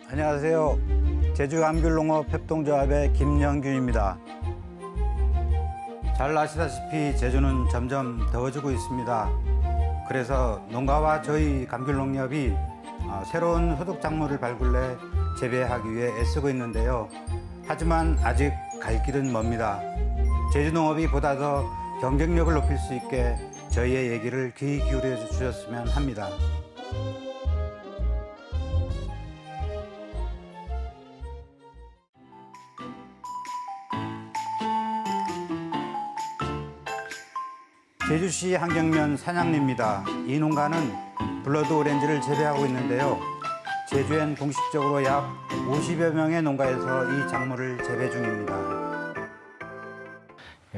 안녕하세요. 제주감귤농업 협동조합의 김영균입니다. 잘 아시다시피 제주는 점점 더워지고 있습니다. 그래서 농가와 저희 감귤농협이 새로운 소득 작물을 발굴해 재배하기 위해 애쓰고 있는데요. 하지만 아직 갈 길은 멉니다. 제주농업이 보다 더 경쟁력을 높일 수 있게 저희의 얘기를 귀 기울여 주셨으면 합니다. 제주시 한경면 산양리입니다. 이 농가는 블러드 오렌지를 재배하고 있는데요. 제주엔 공식적으로 약 50여 명의 농가에서 이 작물을 재배 중입니다.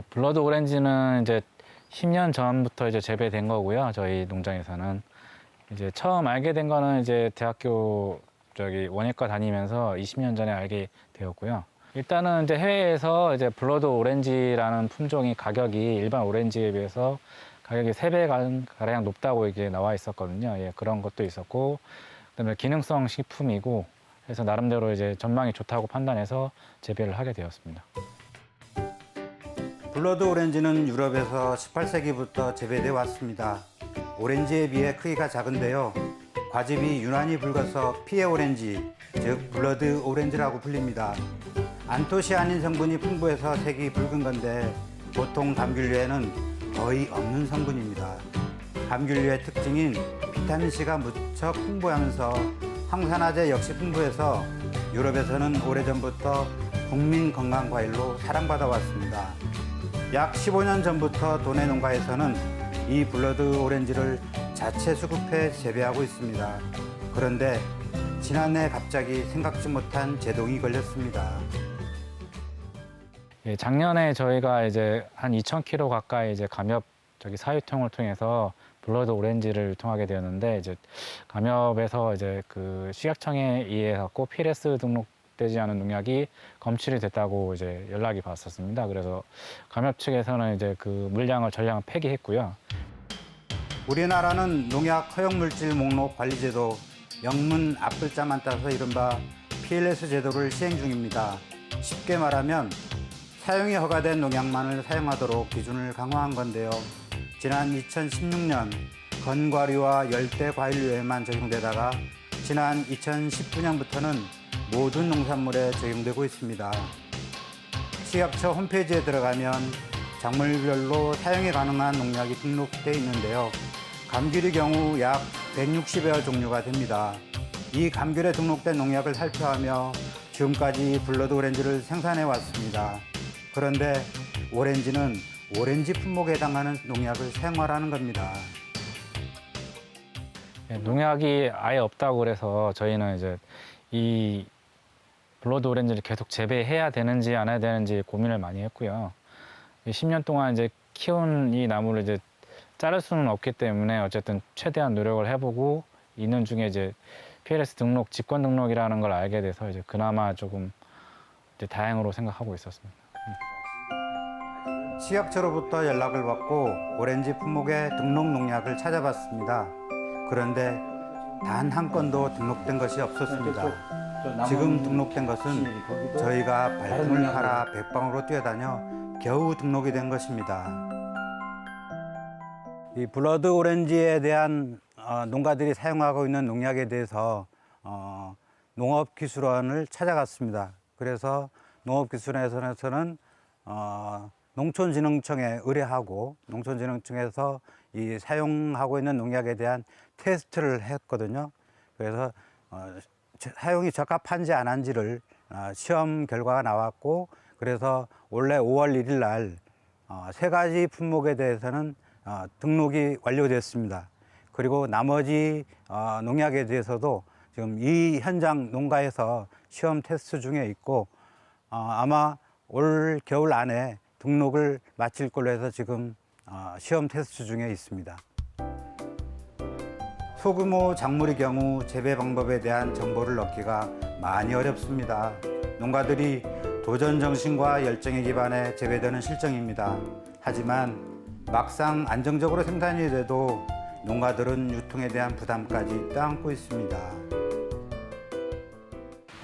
블러드 오렌지는 이제 10년 전부터 이제 재배된 거고요. 저희 농장에서는 이제 처음 알게 된 거는 이제 대학교 원예과 다니면서 20년 전에 알게 되었고요. 일단은 이제 해외에서 이제 블러드 오렌지라는 품종이 가격이 일반 오렌지에 비해서 가격이 3배 가량 높다고 이게 나와 있었거든요. 예, 그런 것도 있었고, 그다음에 기능성 식품이고, 그래서 나름대로 이제 전망이 좋다고 판단해서 재배를 하게 되었습니다. 블러드 오렌지는 유럽에서 18세기부터 재배돼 왔습니다. 오렌지에 비해 크기가 작은데요. 과즙이 유난히 붉어서 피에 오렌지, 즉 블러드 오렌지라고 불립니다. 안토시아닌 성분이 풍부해서 색이 붉은 건데 보통 감귤류에는 거의 없는 성분입니다. 감귤류의 특징인 비타민C가 무척 풍부하면서 항산화제 역시 풍부해서 유럽에서는 오래전부터 국민 건강 과일로 사랑받아 왔습니다. 약 15년 전부터 도내 농가에서는 이 블러드 오렌지를 자체 수급해 재배하고 있습니다. 그런데 지난해 갑자기 생각지 못한 제동이 걸렸습니다. 예, 작년에 저희가 이제 한 2,000kg 가까이 이제 감엽 사유통을 통해서 블러드 오렌지를 유통하게 되었는데, 이제 감엽에서 이제 그 식약청에 의해 갖고 PLS 등록되지 않은 농약이 검출이 됐다고 이제 연락이 왔었습니다. 그래서 감엽 측에서는 이제 그 물량을 전량 폐기했고요. 우리나라는 농약 허용물질 목록 관리제도 영문 앞글자만 따서 이른바 PLS 제도를 시행 중입니다. 쉽게 말하면 사용이 허가된 농약만을 사용하도록 기준을 강화한 건데요. 지난 2016년 건과류와 열대 과일류에만 적용되다가 지난 2019년부터는 모든 농산물에 적용되고 있습니다. 식약처 홈페이지에 들어가면 작물별로 사용이 가능한 농약이 등록되어 있는데요. 감귤의 경우 약 160여 종류가 됩니다. 이 감귤에 등록된 농약을 살펴하며 지금까지 블러드 오렌지를 생산해 왔습니다. 그런데 오렌지는 오렌지 품목에 해당하는 농약을 사용하라는 겁니다. 예, 농약이 아예 없다고 그래서 저희는 이제 이 블러드 오렌지를 계속 재배해야 되는지 안 해야 되는지 고민을 많이 했고요. 10년 동안 이제 키운 이 나무를 이제 자를 수는 없기 때문에 어쨌든 최대한 노력을 해보고 있는 중에 이제 PLS 등록, 직권 등록이라는 걸 알게 돼서 이제 그나마 조금 이제 다행으로 생각하고 있었습니다. 식약처로부터 연락을 받고 오렌지 품목의 등록 농약을 찾아봤습니다. 그런데 단 한 건도 등록된 것이 없었습니다. 지금 등록된 것은 저희가 발품을 팔아 백방으로 뛰어다녀 겨우 등록이 된 것입니다. 이 블러드 오렌지에 대한 농가들이 사용하고 있는 농약에 대해서 농업기술원을 찾아갔습니다. 그래서 농업기술원에서는 농촌진흥청에 의뢰하고 농촌진흥청에서 이 사용하고 있는 농약에 대한 테스트를 했거든요. 그래서 사용이 적합한지 안 한지를 시험 결과가 나왔고, 그래서 올해 5월 1일 날 3가지 품목에 대해서는 등록이 완료됐습니다. 그리고 나머지 농약에 대해서도 지금 이 현장 농가에서 시험 테스트 중에 있고, 아마 올 겨울 안에 등록을 마칠 걸로 해서 지금 시험 테스트 중에 있습니다. 소규모 작물의 경우 재배 방법에 대한 정보를 얻기가 많이 어렵습니다. 농가들이 도전 정신과 열정에 기반해 재배되는 실정입니다. 하지만 막상 안정적으로 생산이 돼도 농가들은 유통에 대한 부담까지 떠안고 있습니다.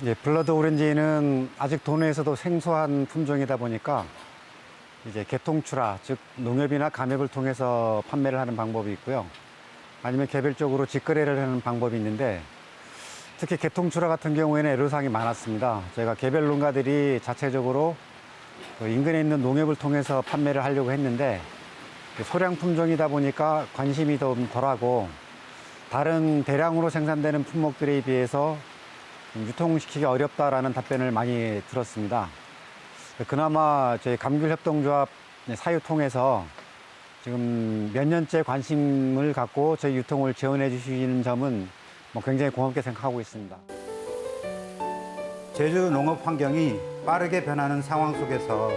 이제 블러드 오렌지는 아직 도내에서도 생소한 품종이다 보니까 이제 개통출하, 즉 농협이나 감협을 통해서 판매를 하는 방법이 있고요. 아니면 개별적으로 직거래를 하는 방법이 있는데 특히 개통출하 같은 경우에는 애로사항이 많았습니다. 저희가 개별 농가들이 자체적으로 그 인근에 있는 농협을 통해서 판매를 하려고 했는데 소량 품종이다 보니까 관심이 좀 덜하고 다른 대량으로 생산되는 품목들에 비해서 유통시키기 어렵다라는 답변을 많이 들었습니다. 그나마 저희 감귤협동조합 사유 통해서 지금 몇 년째 관심을 갖고 저희 유통을 지원해 주시는 점은 굉장히 고맙게 생각하고 있습니다. 제주 농업 환경이 빠르게 변하는 상황 속에서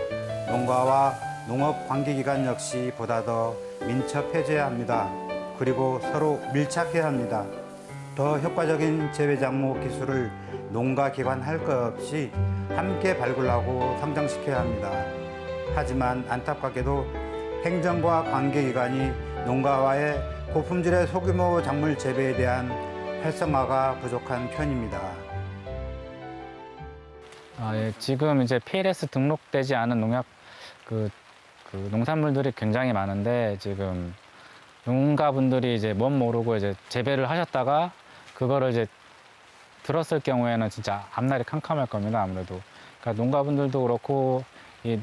농가와 농업 관계기관 역시 보다 더 민첩해져야 합니다. 그리고 서로 밀착해야 합니다. 더 효과적인 재배작물 기술을 농가 기관 할 것 없이 함께 발굴하고 성장시켜야 합니다. 하지만 안타깝게도 행정과 관계기관이 농가와의 고품질의 소규모 작물 재배에 대한 활성화가 부족한 편입니다. 예, 지금 이제 PLS 등록되지 않은 농약 농산물들이 굉장히 많은데 지금 농가분들이 이제 멋 모르고 이제 재배를 하셨다가 그거를 이제 들었을 경우에는 진짜 앞날이 캄캄할 겁니다. 아무래도 그러니까 농가분들도 그렇고 이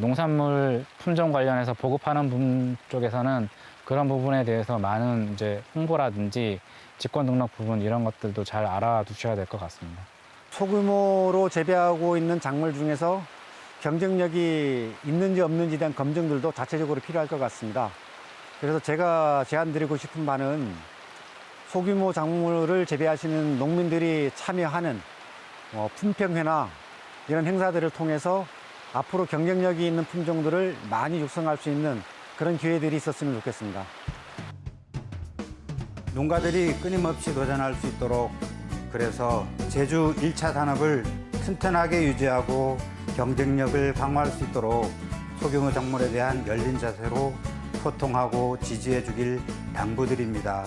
농산물 품종 관련해서 보급하는 분 쪽에서는 그런 부분에 대해서 많은 이제 홍보라든지 직권 등록 부분 이런 것들도 잘 알아두셔야 될 것 같습니다. 소규모로 재배하고 있는 작물 중에서 경쟁력이 있는지 없는지에 대한 검증들도 자체적으로 필요할 것 같습니다. 그래서 제가 제안드리고 싶은 바는 소규모 작물을 재배하시는 농민들이 참여하는 품평회나 이런 행사들을 통해서 앞으로 경쟁력이 있는 품종들을 많이 육성할 수 있는 그런 기회들이 있었으면 좋겠습니다. 농가들이 끊임없이 도전할 수 있도록 그래서 제주 1차 산업을 튼튼하게 유지하고 경쟁력을 강화할 수 있도록 소규모 작물에 대한 열린 자세로 소통하고 지지해 주길 당부드립니다.